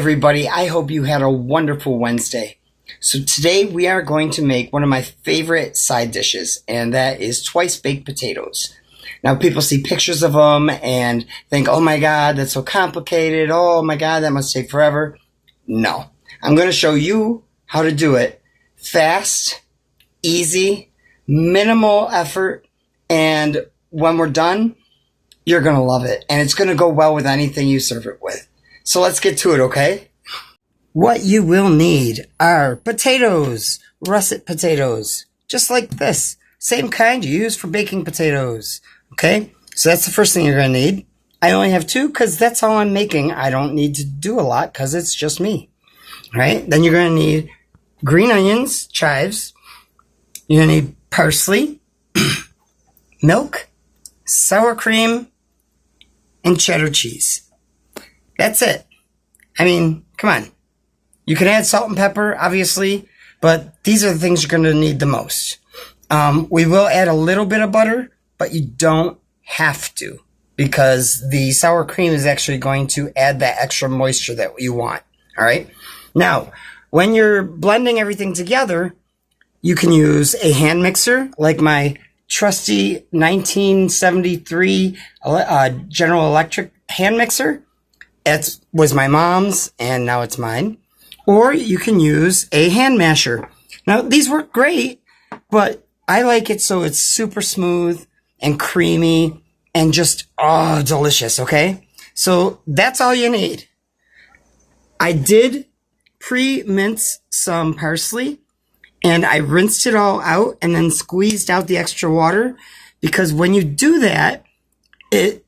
everybody. I hope you had a wonderful Wednesday. So today we are going to make one of my favorite side dishes, and that is twice baked potatoes. Now people see pictures of them and think, oh my God, that's so complicated. Oh my God, that must take forever. No, I'm going to show you how to do it fast, easy, minimal effort, and when we're done, you're going to love it. And it's going to go well with anything you serve it with. So let's get to it, okay? What you will need are potatoes, russet potatoes, just like this. Same kind you use for baking potatoes, okay? So that's the first thing you're going to need. I only have two because that's all I'm making. I don't need to do a lot because it's just me, all right? Then you're going to need green onions, chives. You're going to need parsley, milk, sour cream, and cheddar cheese. That's it. I mean, come on. You can add salt and pepper, obviously, but these are the things you're going to need the most. We will add a little bit of butter, but you don't have to because the sour cream is actually going to add that extra moisture that you want. All right. Now, when you're blending everything together, you can use a hand mixer like my trusty 1973 General Electric hand mixer. It was my mom's, and now it's mine. Or you can use a hand masher. Now, these work great, but I like it so it's super smooth and creamy and just, oh, delicious, okay? So that's all you need. I did pre-mince some parsley, and I rinsed it all out and then squeezed out the extra water because when you do that, it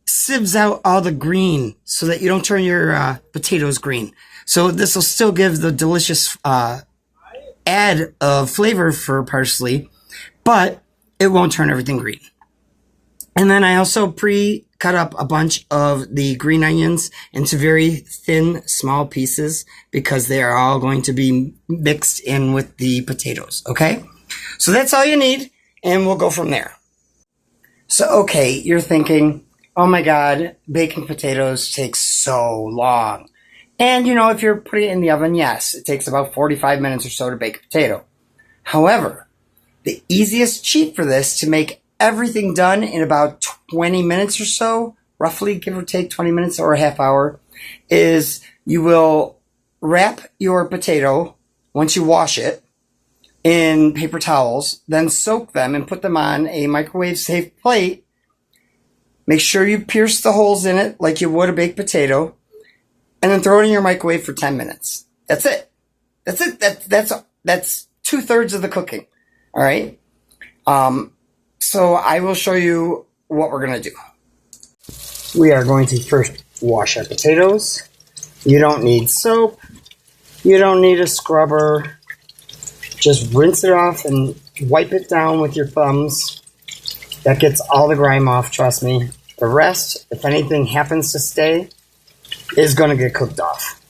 sieves out all the green so that you don't turn your potatoes green. So this will still give the delicious add of flavor for parsley, but it won't turn everything green. And then I also pre-cut up a bunch of the green onions into very thin, small pieces because they are all going to be mixed in with the potatoes, okay? So that's all you need, and we'll go from there. So, okay, you're thinking, oh my God, baking potatoes takes so long. And, you know, if you're putting it in the oven, yes, it takes about 45 minutes or so to bake a potato. However, the easiest cheat for this to make everything done in about 20 minutes or so, roughly give or take 20 minutes or a half hour, is you will wrap your potato, once you wash it, in paper towels, then soak them and put them on a microwave-safe plate. Make sure you pierce the holes in it like you would a baked potato, and then throw it in your microwave for 10 minutes. That's it. That's it. That's 2/3 of the cooking. All right. So I will show you what we're going to do. We are going to first wash our potatoes. You don't need soap. You don't need a scrubber. Just rinse it off and wipe it down with your thumbs. That gets all the grime off, trust me. The rest, if anything happens to stay, is going to get cooked off.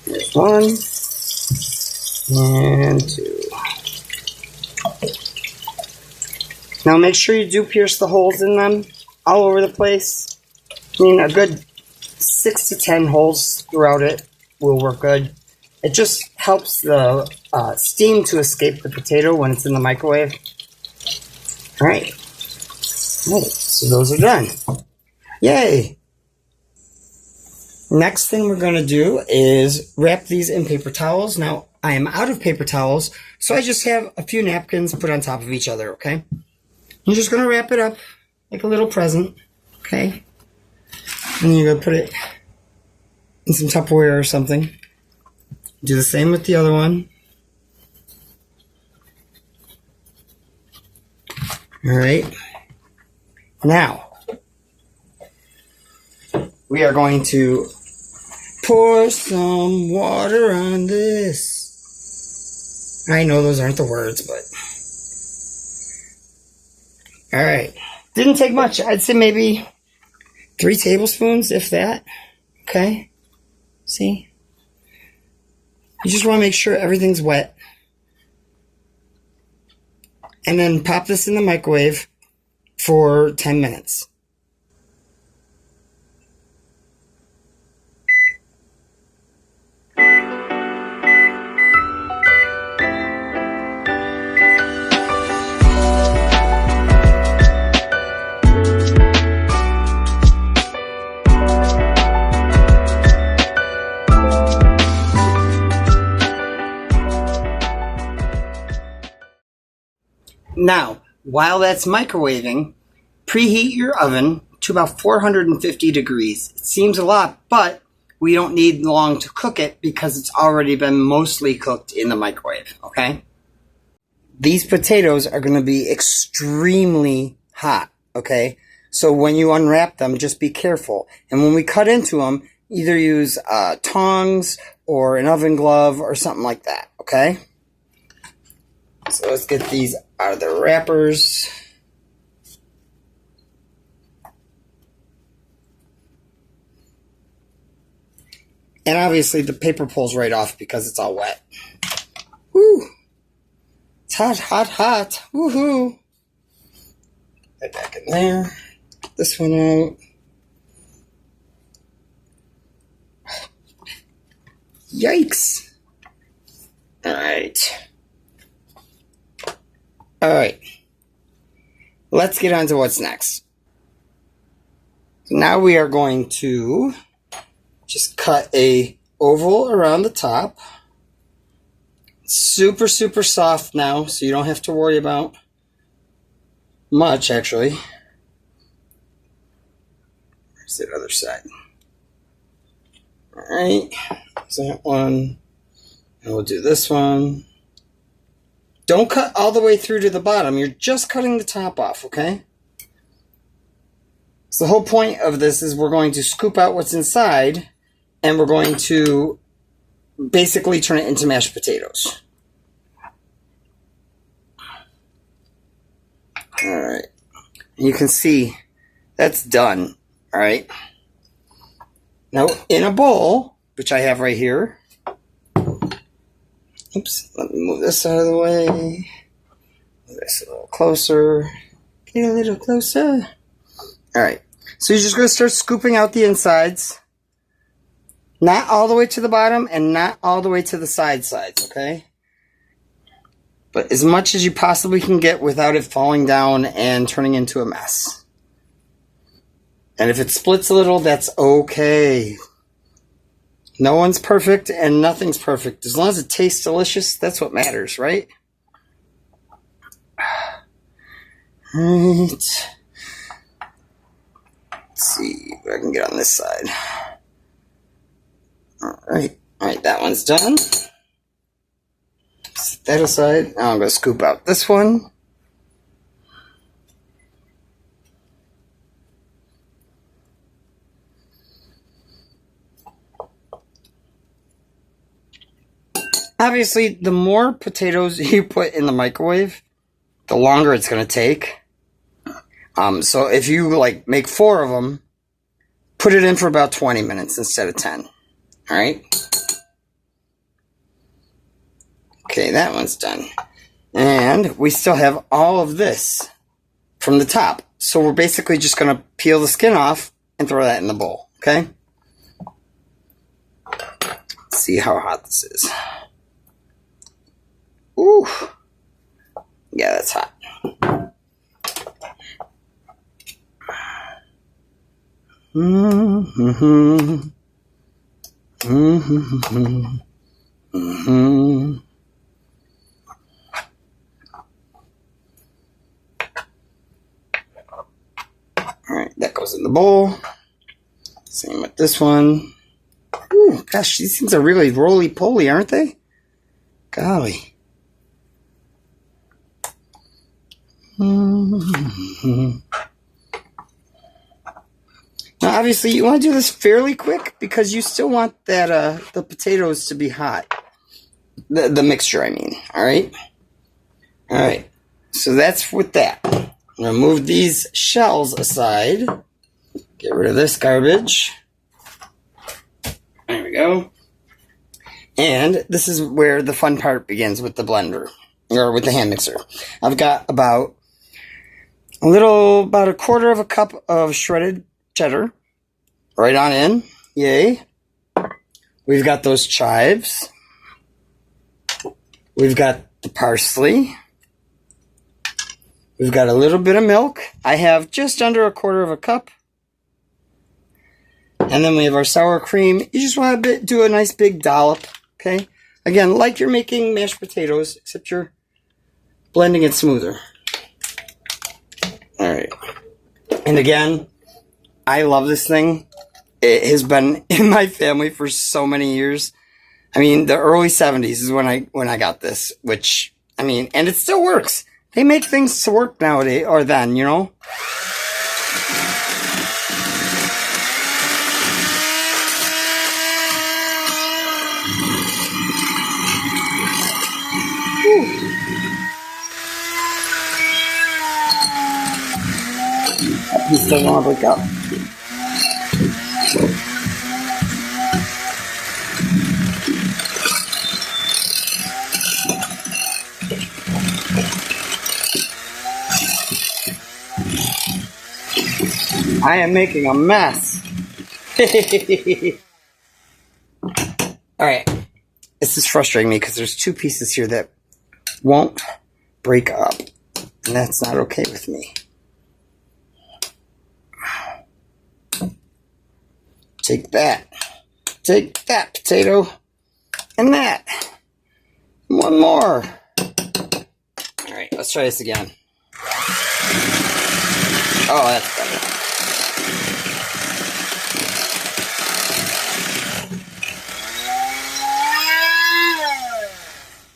There's one and two. Now make sure you do pierce the holes in them all over the place. I mean, a good 6 to 10 holes throughout it will work good. It just helps the steam to escape the potato when it's in the microwave. All right. All right, so those are done. Yay! Next thing we're going to do is wrap these in paper towels. Now, I am out of paper towels, so I just have a few napkins put on top of each other, okay? I'm just going to wrap it up like a little present, okay? And then you're going to put it in some Tupperware or something. Do the same with the other one. All right. Now, we are going to pour some water on this. I know those aren't the words, but... All right. Didn't take much. I'd say maybe 3 tablespoons, if that. Okay. See? You just want to make sure everything's wet. And then pop this in the microwave for 10 minutes. Now, while that's microwaving, preheat your oven to about 450 degrees. It seems a lot, but we don't need long to cook it because it's already been mostly cooked in the microwave, okay? These potatoes are going to be extremely hot, okay? So when you unwrap them, just be careful. And when we cut into them, either use tongs or an oven glove or something like that, okay? So let's get these out of the wrappers. And obviously the paper pulls right off because it's all wet. Woo! It's hot, hot, hot. Woohoo! Put it back in there. This one out. Yikes! Alright. Alright. Let's get on to what's next. Now we are going to just cut a oval around the top. Super, super soft now, so you don't have to worry about much, actually. Where's the other side? Alright, there's that one. And we'll do this one. Don't cut all the way through to the bottom. You're just cutting the top off, okay? So the whole point of this is we're going to scoop out what's inside, and we're going to basically turn it into mashed potatoes. Alright. You can see that's done. Alright. Now, in a bowl, which I have right here. Oops. Let me move this out of the way. Move this a little closer. Get a little closer. Alright. So you're just going to start scooping out the insides. Not all the way to the bottom and not all the way to the sides, okay? But as much as you possibly can get without it falling down and turning into a mess. And if it splits a little, that's okay. No one's perfect and nothing's perfect. As long as it tastes delicious, that's what matters, right? Right. Let's see if I can get on this side. Alright, that one's done. Set that aside. Now I'm going to scoop out this one. Obviously, the more potatoes you put in the microwave, the longer it's going to take. So if you make 4 of them, put it in for about 20 minutes instead of 10. Alright? Okay, that one's done. And we still have all of this from the top. So we're basically just going to peel the skin off and throw that in the bowl. Okay? Let's see how hot this is. Ooh. Yeah, that's hot. Mm-hmm. Mm-hmm. Mm-hmm. Alright, that goes in the bowl. Same with this one. Ooh, gosh, these things are really roly-poly, aren't they? Golly. Mm-hmm. Now, obviously, you want to do this fairly quick because you still want that the potatoes to be hot. The mixture, I mean. Alright? Alright. So that's with that. I'm going to move these shells aside. Get rid of this garbage. There we go. And this is where the fun part begins with the blender. Or with the hand mixer. I've got about a quarter of a cup of shredded cheddar. Right on in. Yay. We've got those chives. We've got the parsley. We've got a little bit of milk. I have just under a quarter of a cup. And then we have our sour cream. You just want to do a nice big dollop. Okay. Again, like you're making mashed potatoes, except you're blending it smoother. All right. And again, I love this thing. It has been in my family for so many years. I mean, the early 70s is when I got this, which, I mean, and it still works. They make things to work nowadays, or then, you know? He still want to wake up. I am making a mess. Alright. This is frustrating me because there's two pieces here that won't break up. And that's not okay with me. Take that. Take that potato. And that. One more. Alright, let's try this again. Oh, that's better.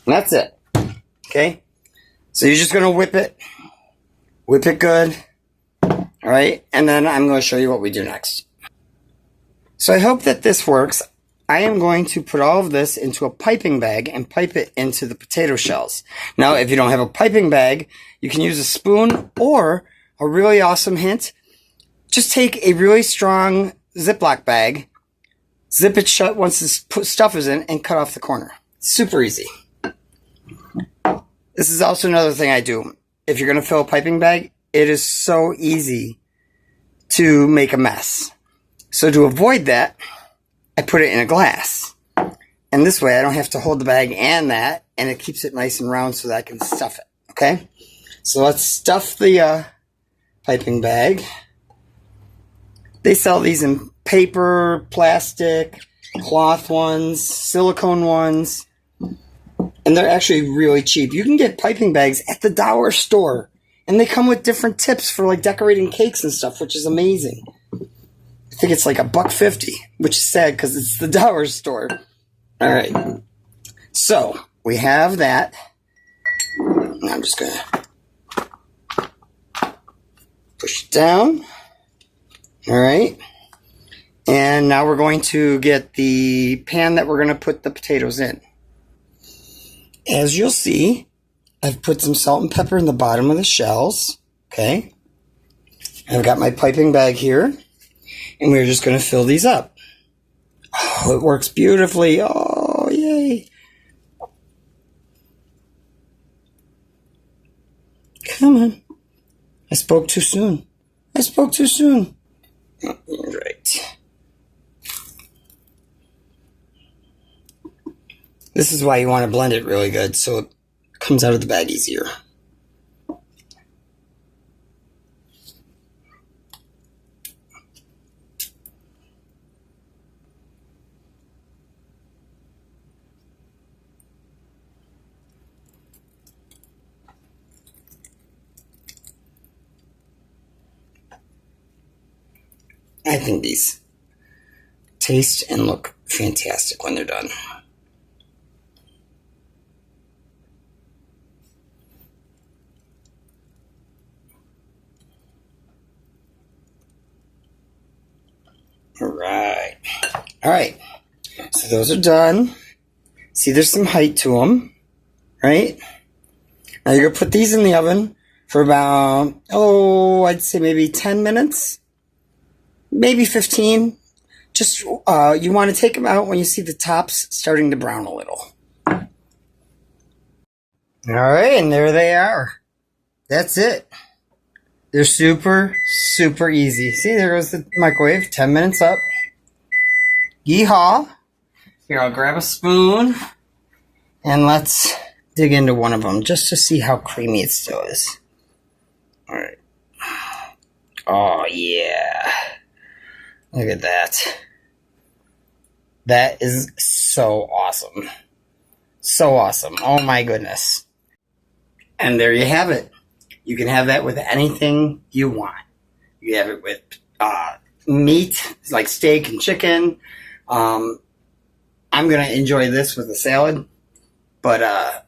And that's it. Okay? So you're just going to whip it. Whip it good. Alright? And then I'm going to show you what we do next. So I hope that this works. I am going to put all of this into a piping bag and pipe it into the potato shells. Now, if you don't have a piping bag, you can use a spoon, or a really awesome hint, just take a really strong Ziploc bag, zip it shut once the stuff is in, and cut off the corner. Super easy. This is also another thing I do. If you're going to fill a piping bag, it is so easy to make a mess. So to avoid that, I put it in a glass. And this way I don't have to hold the bag and that, and it keeps it nice and round so that I can stuff it. Okay? So let's stuff the piping bag. They sell these in paper, plastic, cloth ones, silicone ones. And they're actually really cheap. You can get piping bags at the dollar store. And they come with different tips for like decorating cakes and stuff, which is amazing. I think it's like $1.50, which is sad because it's the dollar store. All right. So we have that. I'm just going to push it down. All right. And now we're going to get the pan that we're going to put the potatoes in. As you'll see, I've put some salt and pepper in the bottom of the shells. Okay. I've got my piping bag here. And we're just going to fill these up. Oh, it works beautifully. Oh, yay. Come on. I spoke too soon. I spoke too soon. Oh, right. This is why you want to blend it really good so it comes out of the bag easier. I think these taste and look fantastic when they're done. All right. So those are done. See, there's some height to them, right? Now you're going to put these in the oven for about, I'd say maybe 10 minutes. Maybe 15. Just, you want to take them out when you see the tops starting to brown a little. All right, and there they are. That's it. They're super, super easy. See, there goes the microwave. 10 minutes up. Yeehaw. Here, I'll grab a spoon. And let's dig into one of them just to see how creamy it still is. All right. Oh, yeah. Look at that. That is so awesome. So awesome. Oh, my goodness. And there you have it. You can have that with anything you want. You have it with meat, like steak and chicken. I'm going to enjoy this with a salad. But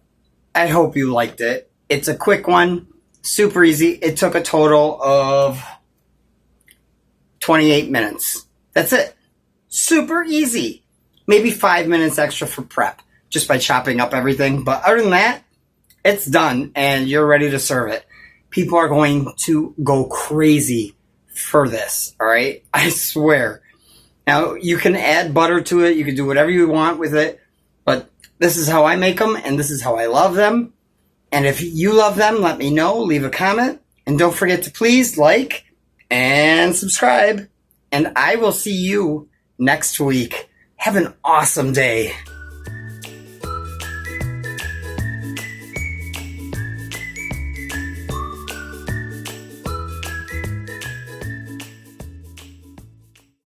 I hope you liked it. It's a quick one. Super easy. It took a total of 28 minutes. That's it. Super easy. Maybe 5 minutes extra for prep, just by chopping up everything. But other than that, it's done, and you're ready to serve it. People are going to go crazy for this, all right? I swear. Now, you can add butter to it. You can do whatever you want with it. But this is how I make them, and this is how I love them. And if you love them, let me know. Leave a comment. And don't forget to please like and subscribe. And I will see you next week. Have an awesome day.